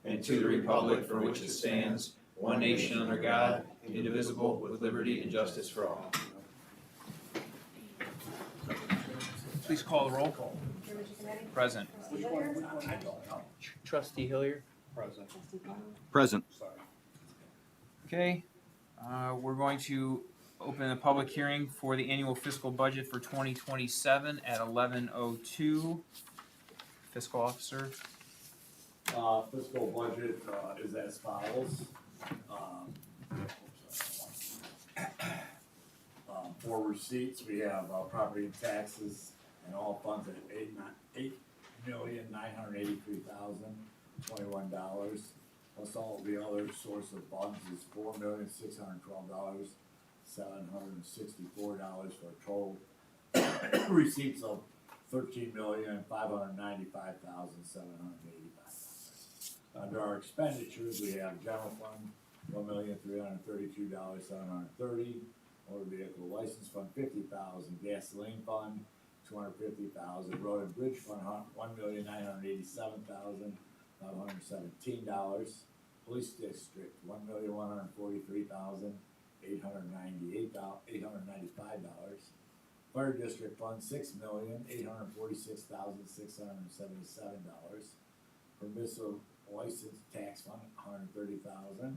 and to the republic for which it stands, one nation under God, indivisible, with liberty and justice for all. Please call the roll. Present. Trustee Hilliard. Present. Present. Okay, we're going to open the public hearing for the annual fiscal budget for 2027 at 11:02. Fiscal officer. Fiscal budget is as follows. For receipts, we have property and taxes and all funds at $8,983,021. Plus all the other source of funds is $4,612,764 for a total receipts of $13,595,785. Under our expenditures, we have general fund $1,332,730, motor vehicle license fund $50,000, gasoline fund $250,000, road and bridge fund $1,987,517, police district $1,143,895, fire district fund $6,846,677, permissive license tax fund $130,000,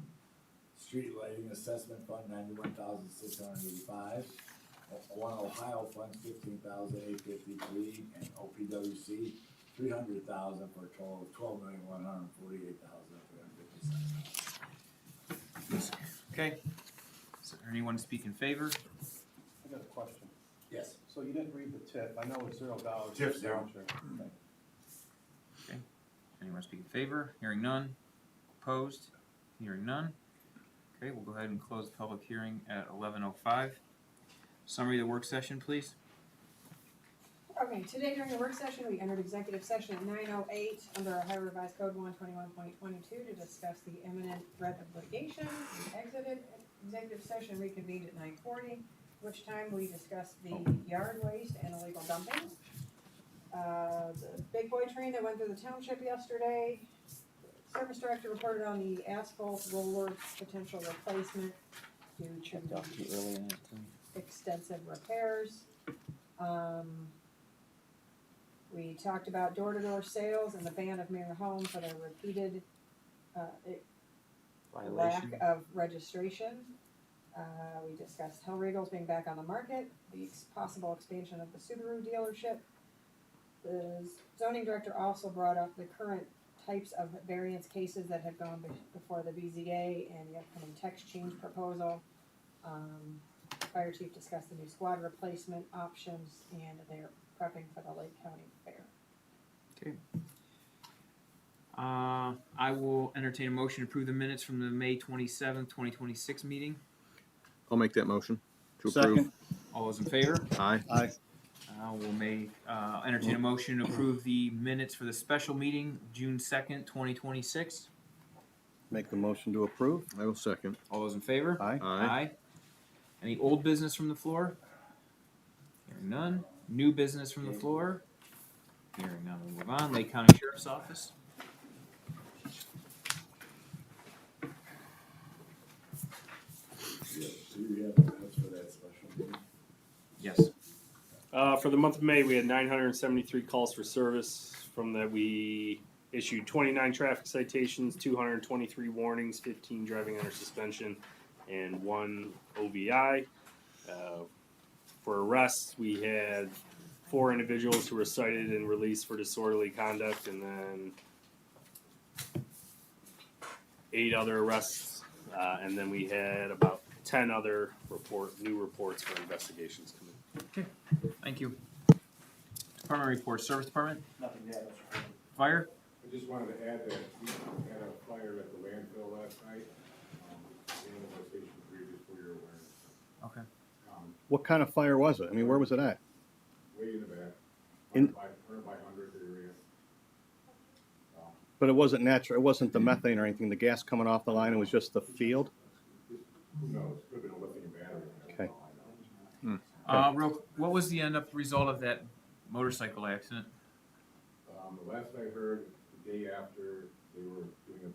street lighting assessment fund $91,685, One Ohio fund $15,853, and OPWC $300,000 for a total of $12,148,357. Okay. Is there anyone to speak in favor? I got a question. Yes. So you didn't read the tip. I know it's $0. Tip's zero. Okay. Anyone to speak in favor? Hearing none. Opposed? Hearing none. Okay, we'll go ahead and close the public hearing at 11:05. Summary of the work session, please. Okay, today during the work session, we entered executive session at 9:08 under Ohio Revised Code 121.22 to discuss the imminent threat of litigation. We exited executive session, reconvened at 9:40, which time we discussed the yard waste and illegal dumping. The big boy train that went through the township yesterday. The service director reported on the asphalt roller potential replacement due to extensive repairs. We talked about door-to-door sales and the ban of mere home for their repeated lack of registration. We discussed Hellregals being back on the market, the possible expansion of the Subaru dealership. The zoning director also brought up the current types of variance cases that have gone before the BZA and the upcoming text change proposal. Fire chief discussed the new squad replacement options, and they're prepping for the Lake County Fair. Okay. I will entertain a motion to approve the minutes from the May 27th, 2026 meeting. I'll make that motion to approve. Second. All those in favor? Aye. Aye. We'll entertain a motion to approve the minutes for the special meeting, June 2nd, 2026. Make the motion to approve. I will second. All those in favor? Aye. Aye. Any old business from the floor? Hearing none. New business from the floor? Hearing none. We'll move on. Lake County Sheriff's Office. Yes. For the month of May, we had 973 calls for service. From that, we issued 29 traffic citations, 223 warnings, 15 driving under suspension, and 1 OVI. For arrests, we had 4 individuals who were cited and released for disorderly conduct, and then 8 other arrests, and then we had about 10 other new reports for investigations coming. Okay. Thank you. Department reports. Service Department. Nothing to add, Mr. President. Fire. I just wanted to add that we had a fire at the landfill last night, Animal Station 3, just for your awareness. Okay. What kind of fire was it? I mean, where was it at? Way in the back, In- by 100th area. But it wasn't natural. It wasn't the methane or anything. The gas coming off the line. It was just the field. Who knows? Could have been a lithium battery. That's Okay. all I know. What was the end up result of that motorcycle accident? The last I heard, the day after, they were doing a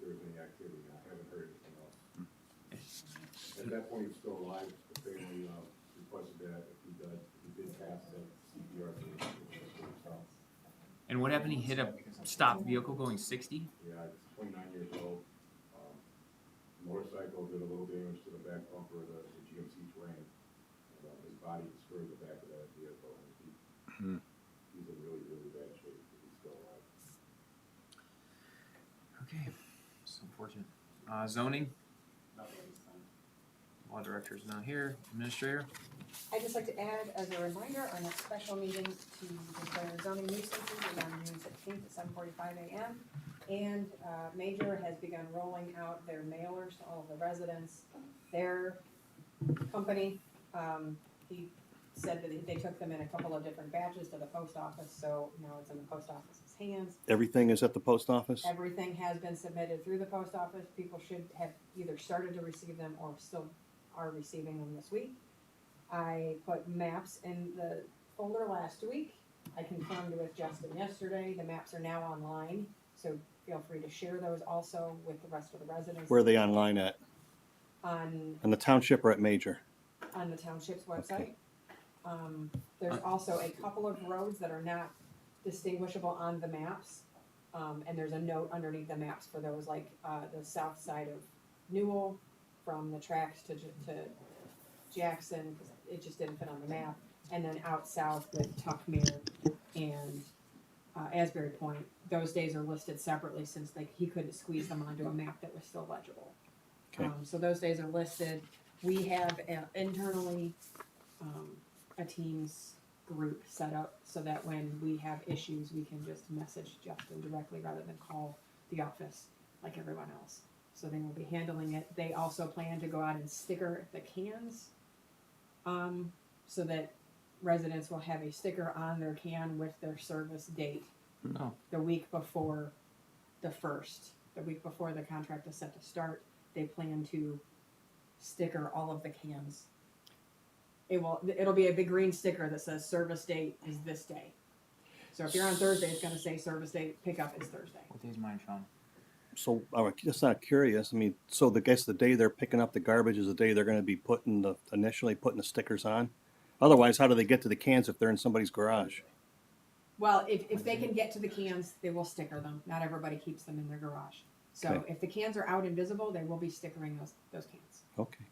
there's any activity. I haven't heard anything else. At that point, he's still alive. The family requested that if he did pass that CPR. And what happened? He hit a stopped vehicle going 60? Yeah, he's 29 years old. Motorcycle did a little damage to the back bumper of the GMC Terrain. And, his body destroyed the back of that vehicle. And he's in really, really bad shape. But he's still alive. Okay, it's unfortunate. Zoning? Law director is not here. Administrator? I'd just like to add, as a reminder, our next special meeting to declare zoning nuisances is on June 16th at 7:45 a.m. And Major has begun rolling out their mailers to all of the residents. Their company, he said that they took them in a couple of different batches to the post office, so now it's in the post office's hands. Everything is at the post office? Everything has been submitted through the post office. People should have either started to receive them or still are receiving them this week. I put maps in the folder last week. I confirmed with Justin yesterday. The maps are now online, so feel free to share those also with the rest of the residents. Where are they online at? On On the township or at Major? the township's website. Okay. There's also a couple of roads that are not distinguishable on the maps. And there's a note underneath the maps for those, like, the south side of Newell, from the tracks to Jackson, 'cause it just didn't fit on the map. And then out south with Tuckmere and Asbury Point, those days are listed separately since he couldn't squeeze them onto a map that was still legible. Okay. So those days are listed. We have internally a Teams group set up so that when we have issues, we can just message Justin directly rather than call the office like everyone else. So they will be handling it. They also plan to go out and sticker the cans, so that residents will have a sticker on their can with their service date. Oh. The week before the week before the contract is set to start, they plan to sticker all of the cans. It'll be a big green sticker that says service date is this day. So if you're on Thursday, it's gonna say service date, pickup is Thursday. What day's mine, Sean? So, just not curious, I mean, so the day they're picking up the garbage is the day they're gonna be initially putting the stickers on? Otherwise, how do they get to the cans if they're in somebody's garage? Well, if they can get to the cans, they will sticker them. Not everybody keeps them in their garage. So Okay. if the cans are out and visible, they will be stickering those cans. Okay.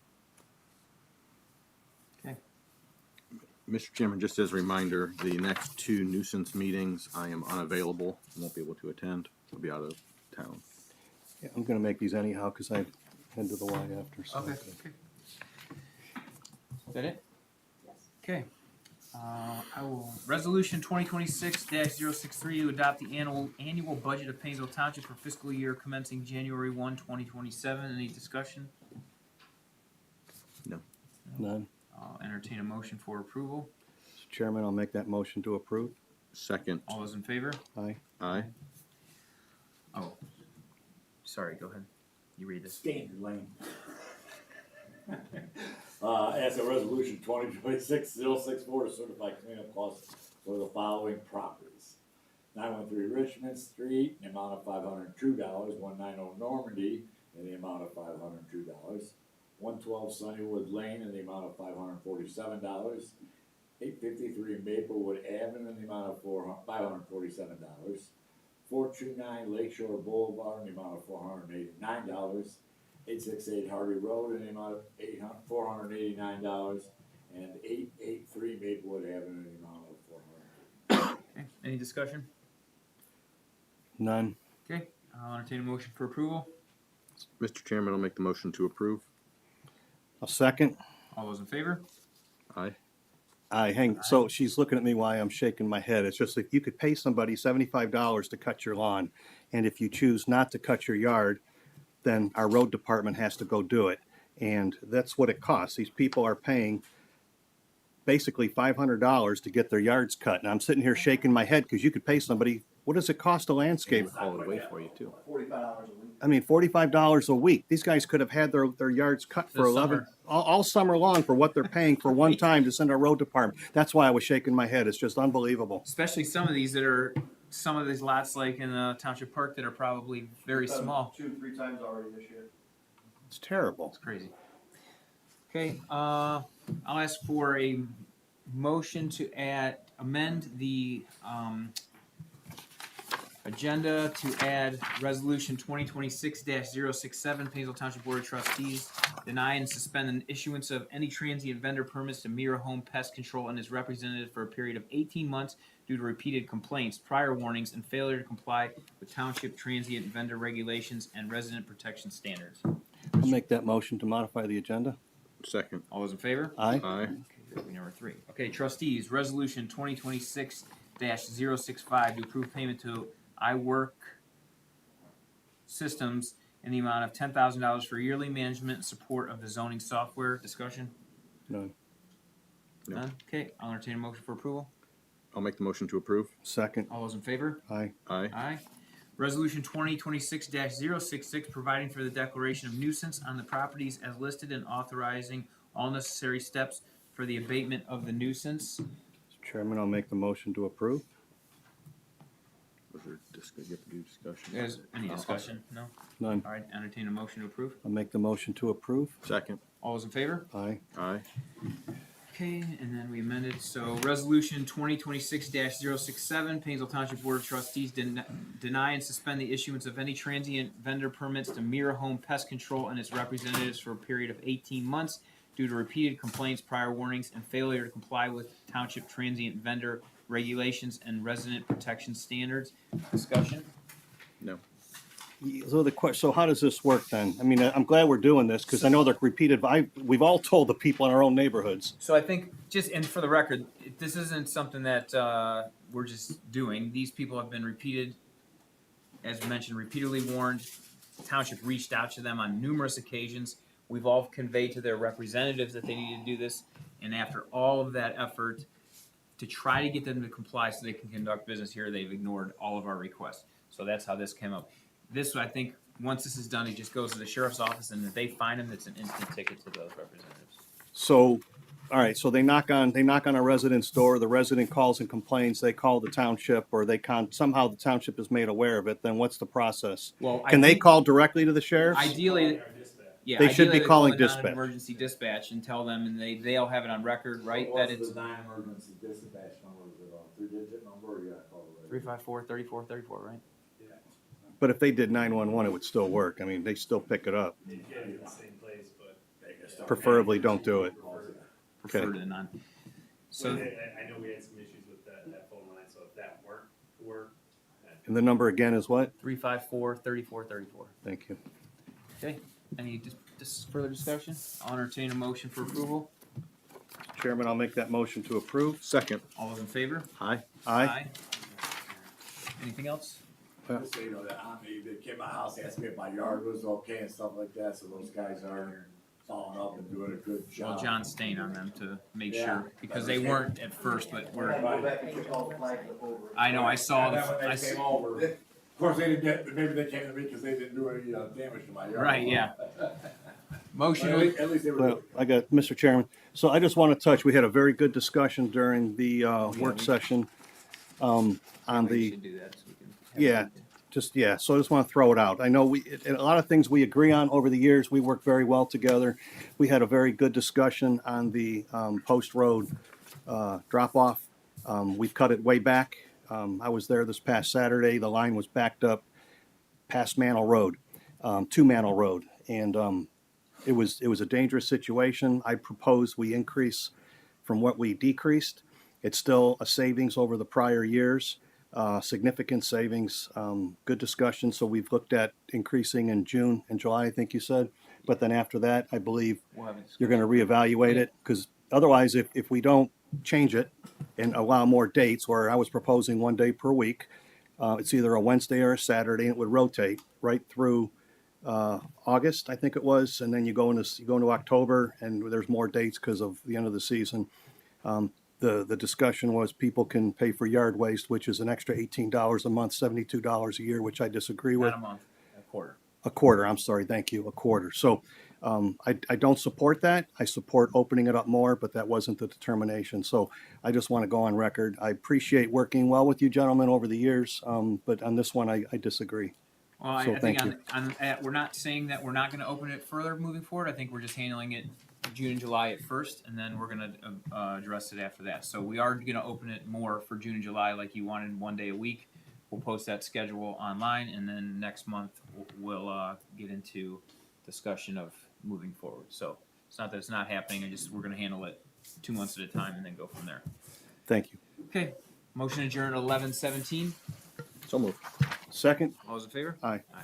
Mr. Chairman, just as a reminder, the next two nuisance meetings, I am unavailable, won't be able to attend. I'll be out of town. Yeah, I'm gonna make these anyhow, cause I head to the Y after, so. Okay. Is that it? Yes. Okay. Resolution 2026-063 to adopt the annual budget of Painesville Township for fiscal year commencing January 1, 2027. Any discussion? None. I'll entertain a motion for approval. Mr. Chairman, I'll make that motion to approve. Second, All those in favor? Aye. aye. Oh, sorry, go ahead. You read this. Standard lane. As a resolution 2026-064 to certify cleanup costs for the following properties. 913 Richmond Street, in the amount of $502. 190 Normandy, in the amount of $502. 112 Sunnywood Lane, in the amount of $547. 853 Maplewood Avenue, in the amount of $547. 429 Lakeshore Boulevard, in the amount of $489. 868 Hardy Road, in the amount of $489, and 883 Maplewood Avenue, in the amount of $400. Okay. Any discussion? None. Okay. I'll entertain a motion for approval. Mr. Chairman, I'll make the motion to approve. A second. All those in favor? Aye. So she's looking at me while I'm shaking my head. It's just like you could pay somebody $75 to cut your lawn, and if you choose not to cut your yard, then our road department has to go do it. And that's what it costs. These people are paying basically $500 to get their yards cut. And I'm sitting here shaking my head because you could pay somebody, what does it cost to landscape? Haul it away for you too. I mean, $45 a week. These guys could have had their yards cut for This 11, summer. all summer long for what they're paying for one time to send our road department. That's why I was shaking my head. It's just unbelievable. Especially some of these that are some of these lots like in Township Park that are probably very small. 2-3 times already this year. It's terrible. It's crazy. Okay, I'll ask for a motion to amend the agenda to add resolution 2026-067, Painesville Township Board of Trustees deny and suspend the issuance of any transient vendor permits to Mira Home Pest Control and its representative for a period of 18 months due to repeated complaints, prior warnings, and failure to comply with township transient vendor regulations and resident protection standards. I'll make that motion to modify the agenda. Second. All those in favor? Aye. Aye. Okay, number 3. Okay, trustees, resolution 2026-065 to approve payment to iWork Systems in the amount of $10,000 for yearly management and support of the zoning software. Discussion? None. No. None? Okay, I'll entertain a motion for approval. I'll make the motion to approve. Second. All those in favor? Aye. Aye. Aye. Resolution 2026-066 providing for the declaration of nuisance on the properties as listed and authorizing all necessary steps for the abatement of the nuisance. Mr. Chairman, I'll make the motion to approve. Was there you have to do discussion? Is any discussion? No? None. All right, entertain a motion to approve. I'll make the motion to approve. Second. All those in favor? Aye. Aye. Okay, and then we amended, so resolution 2026-067, Painesville Township Board of Trustees deny and suspend the issuance of any transient vendor permits to Mira Home Pest Control and its representatives for a period of 18 months due to repeated complaints, prior warnings, and failure to comply with township transient vendor regulations and resident protection standards. Discussion? No. So how does this work then? I mean, I'm glad we're doing this because I know they're repeated. We've all told the people in our own neighborhoods. So I think, and for the record, this isn't something that we're just doing. These people have been as mentioned, repeatedly warned. The township reached out to them on numerous occasions. We've all conveyed to their representatives that they need to do this. And after all of that effort to try to get them to comply so they can conduct business here, they've ignored all of our requests. So that's how this came up. This, I think, once this is done, it just goes to the sheriff's office, and if they find him, it's an instant ticket to those representatives. So, all right. So they knock on a resident's door. The resident calls and complains. They call the township, or somehow the township is made aware of it. Then what's the process? Well, Can they call directly to the sheriff's? Ideally, yeah, They should be ideally calling call the dispatch. non-emergency dispatch and tell them, and they'll have it on record, right? What's That it's the non-emergency dispatch number? Is it a 3-digit number or you gotta call the? 354-3434, right? But if they did 911, it would still work. I mean, they still pick it up. You can't get the same place, but Preferably don't do it. Prefer to none. So, I know we had some issues with that phone line, so if that weren't to work. And the number again is what? 354-3434. Thank you. Okay, any further discussion? I'll entertain a motion for approval. Chairman, I'll make that motion to approve. Second. All those in favor? Aye. Aye. Anything else? Just so you know, that they came to my house, asked me if my yard was okay and stuff like that, so those guys are following up and doing a good job. Well, John's staying on them to make Yeah. sure, because they weren't at first, but We're gonna go back and check all the flags up over. I know, I saw And then when I they came over, of course, they didn't get, maybe they came to me because they didn't do any damage to my yard. Right, yeah. Motion, At least they were. Well, I got, Mr. Chairman, so I just want to touch, we had a very good discussion during the work session on we the, should do that so we can. yeah, so I just want to throw it out. I know a lot of things we agree on over the years, we work very well together. We had a very good discussion on the post road drop-off. We've cut it way back. I was there this past Saturday, the line was backed up past Mantle Road, to Mantle Road, and it was a dangerous situation. I propose we increase from what we decreased. It's still a savings over the prior years, significant savings, good discussion. So we've looked at increasing in June and July, I think you said. But then after that, I believe We'll have a discussion. you're going to reevaluate it, because otherwise, if we don't change it and allow more dates, where I was proposing 1 day per week, it's either a Wednesday or a Saturday, and it would rotate right through August, I think it was, and then you go into October, and there's more dates because of the end of the season. The discussion was people can pay for yard waste, which is an extra $18 a month, $72 a year, which I disagree with. Not a month, a quarter. A quarter, I'm sorry, thank you, a quarter. So I don't support that. I support opening it up more, but that wasn't the determination. So I just want to go on record. I appreciate working well with you gentlemen over the years, but on this one, I disagree. Well, I So think thank we're not saying that we're not gonna open it further moving forward. I think we're just handling it June and July at first, and then we're gonna, address it after that. So we are gonna open it more for June and July, like you wanted, 1 day a week. We'll post that schedule online, and then next month, we'll get into discussion of moving forward. So it's not that it's not happening, we're gonna handle it 2 months at a time and then go from there. Thank you. Okay, motion adjourned at 11:17. So moved. Second? All those in favor? Aye. Aye.